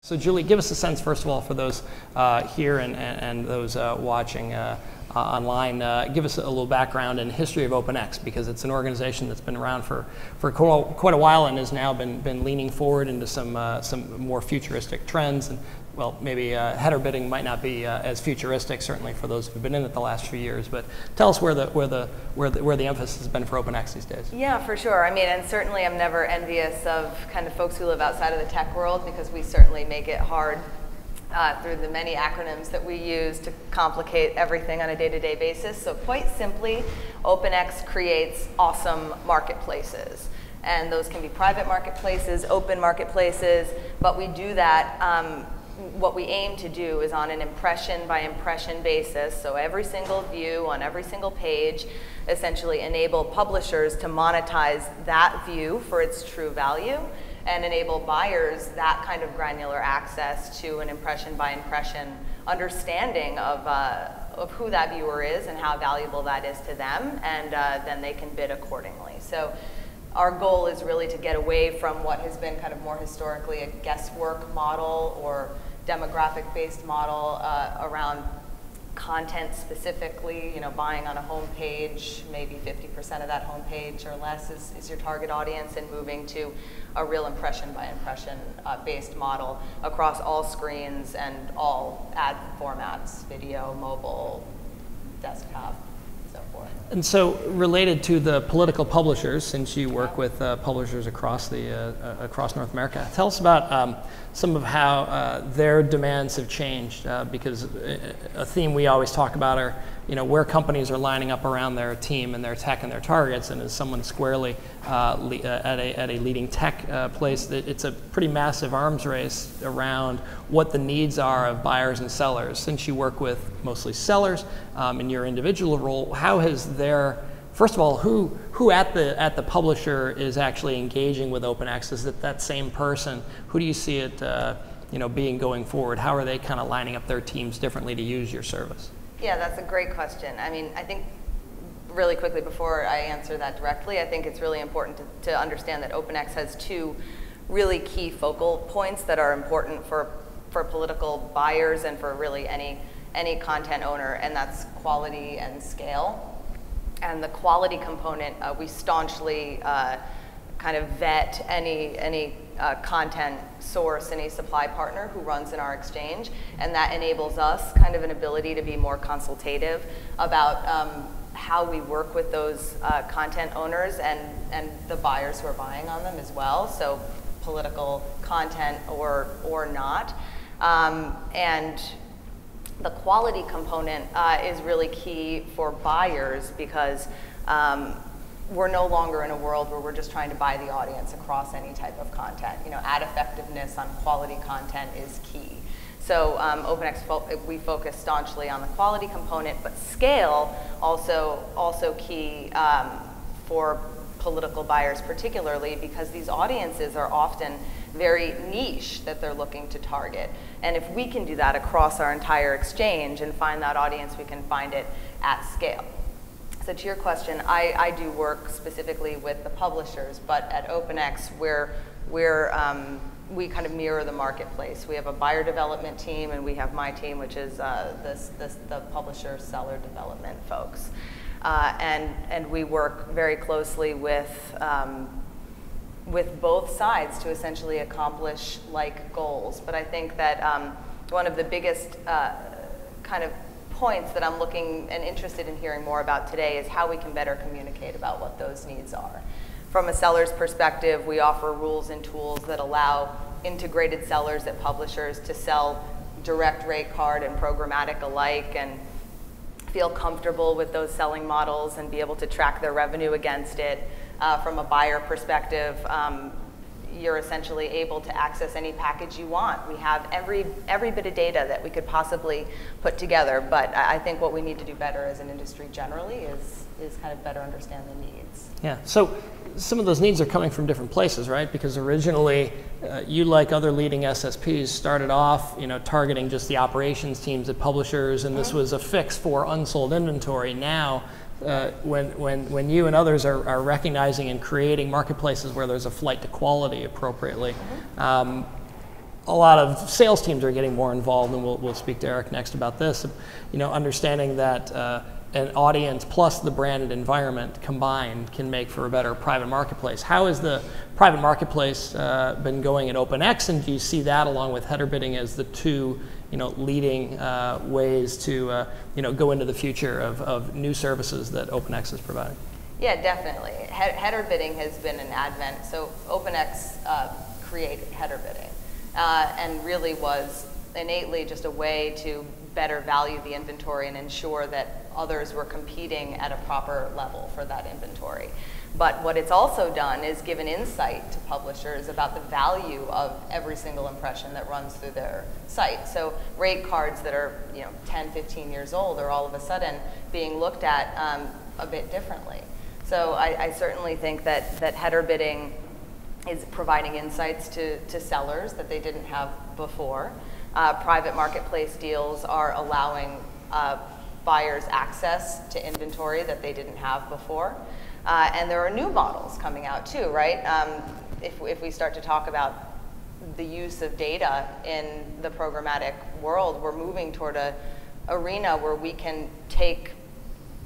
So Julie, give us a sense, first of all, for those here and those watching online. Give us a little background and history of OpenX, because it's an organization that's been around for quite a while and has now been leaning forward into some more futuristic trends. And well, maybe header bidding might not be as futuristic, certainly for those who've been in it the last few years. But tell us where the emphasis has been for OpenX these days. Yeah, for sure. I mean, and certainly I'm never envious of kind of folks who live outside of the tech world, because we certainly make it hard through the many acronyms that we use to complicate everything on a day-to-day basis. So quite simply, OpenX creates awesome marketplaces. And those can be private marketplaces, open marketplaces, but we do that. What we aim to do is on an impression by impression basis, so every single view on every single page, essentially enable publishers to monetize that view for its true value, and enable buyers that kind of granular access to an impression by impression understanding of who that viewer is and how valuable that is to them, and then they can bid accordingly. So our goal is really to get away from what has been kind of more historically a guesswork model or demographic-based model around content specifically, buying on a home page, maybe 50% of that home page or less is your target audience, and moving to a real impression by impression based model across all screens and all ad formats, video, mobile, desktop, so forth. And so related to the political publishers, since you work with publishers across North America, tell us about some of how their demands have changed, because a theme we always talk about are where companies are lining up around their team and their tech and their targets. And as someone squarely at a leading tech place, it's a pretty massive arms race around what the needs are of buyers and sellers. Since you work with mostly sellers in your individual role, how has first of all, who at the publisher is actually engaging with OpenX? Is it that same person? Who do you see it being going forward? How are they kind of lining up their teams differently to use your service? Yeah, that's a great question. I mean, I think really quickly before I answer that directly, I think it's really important to understand that OpenX has two really key focal points that are important for political buyers and for really any content owner, and that's quality and scale. And the quality component, we staunchly kind of vet any content source, any supply partner who runs in our exchange, and that enables us kind of an ability to be more consultative about how we work with those content owners and the buyers who are buying on them as well, so political content or not. And the quality component is really key for buyers, because we're no longer in a world where we're just trying to buy the audience across any type of content. Ad effectiveness on quality content is key. So OpenX, we focus staunchly on the quality component, but scale also key for political buyers particularly, because these audiences are often very niche that they're looking to target. And if we can do that across our entire exchange and find that audience, we can find it at scale. So to your question, I do work specifically with the publishers, but at OpenX, we kind of mirror the marketplace. We have a buyer development team, and we have my team, which is the publisher seller development folks. And we work very closely with both sides to essentially accomplish like goals. But I think that one of the biggest kind of points that I'm looking and interested in hearing more about today is how we can better communicate about what those needs are. From a seller's perspective, we offer rules and tools that allow integrated sellers at publishers to sell direct rate card and programmatic alike, and feel comfortable with those selling models and be able to track their revenue against it. From a buyer perspective, you're essentially able to access any package you want. We have every bit of data that we could possibly put together, but I think what we need to do better as an industry generally is kind of better understand the needs. Yeah, so some of those needs are coming from different places, right? Because originally, you, like other leading SSPs, started off targeting just the operations teams at publishers, and this was a fix for unsold inventory. Now, when you and others are recognizing and creating marketplaces where there's a flight to quality appropriately, a lot of sales teams are getting more involved, and we'll speak to Eric next about this. Understanding that an audience plus the branded environment combined can make for a better private marketplace. How has the private marketplace been going at OpenX, and do you see that along with header bidding as the two leading ways to go into the future of new services that OpenX is providing? Yeah, definitely. Header bidding has been an advent. So OpenX created header bidding and really was innately just a way to better value the inventory and ensure that others were competing at a proper level for that inventory. But what it's also done is given insight to publishers about the value of every single impression that runs through their site. So rate cards that are 10, 15 years old are all of a sudden being looked at a bit differently. So I certainly think that header bidding is providing insights to sellers that they didn't have before. Private marketplace deals are allowing buyers access to inventory that they didn't have before. And there are new models coming out too, right? If we start to talk about the use of data in the programmatic world, we're moving toward an arena where we can take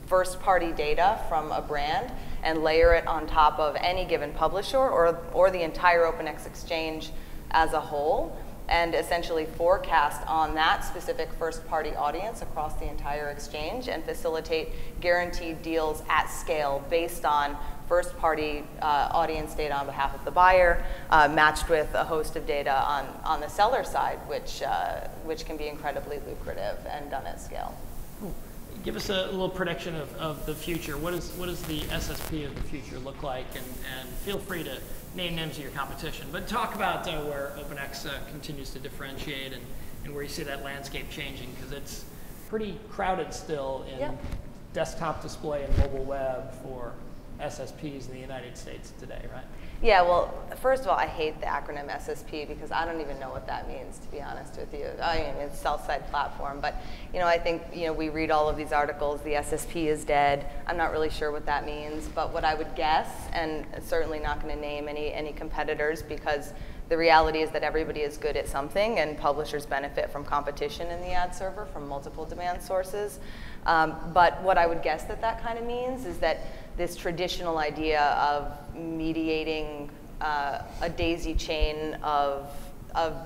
first-party data from a brand and layer it on top of any given publisher or the entire OpenX exchange as a whole, and essentially forecast on that specific first-party audience across the entire exchange and facilitate guaranteed deals at scale based on first-party audience data on behalf of the buyer, matched with a host of data on the seller side, which can be incredibly lucrative and done at scale. Give us a little prediction of the future. What does the SSP of the future look like? And feel free to name names of your competition. But talk about where OpenX continues to differentiate and where you see that landscape changing, because it's pretty crowded still in desktop display and mobile web for SSPs in the United States today, right? Yeah, well, first of all, I hate the acronym SSP because I don't even know what that means, to be honest with you. I mean, it's sell-side platform, but I think we read all of these articles. The SSP is dead. I'm not really sure what that means, but what I would guess, and certainly not going to name any competitors, because the reality is that everybody is good at something, and publishers benefit from competition in the ad server from multiple demand sources. But what I would guess that kind of means is that this traditional idea of mediating a daisy chain of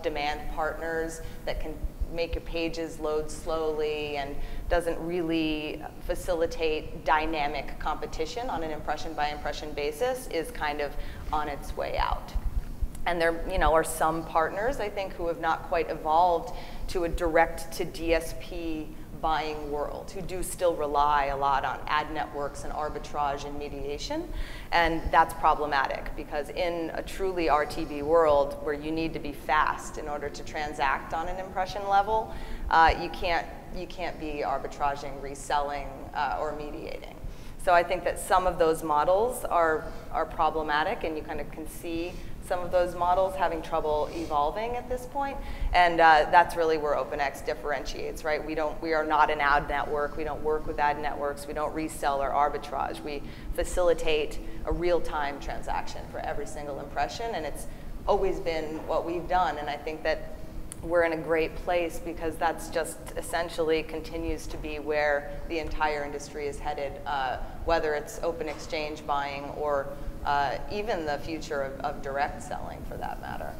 demand partners that can make your pages load slowly and doesn't really facilitate dynamic competition on an impression by impression basis is kind of on its way out. And there are some partners, I think, who have not quite evolved to a direct to DSP buying world, who do still rely a lot on ad networks and arbitrage and mediation. And that's problematic because in a truly RTB world where you need to be fast in order to transact on an impression level, you can't be arbitraging, reselling, or mediating. So I think that some of those models are problematic, and you kind of can see some of those models having trouble evolving at this point, and that's really where OpenX differentiates, right? We are not an ad network. We don't work with ad networks. We don't resell or arbitrage. We facilitate a real-time transaction for every single impression, and it's always been what we've done, and I think that we're in a great place because that's just essentially continues to be where the entire industry is headed, whether it's open exchange buying or even the future of direct selling for that matter.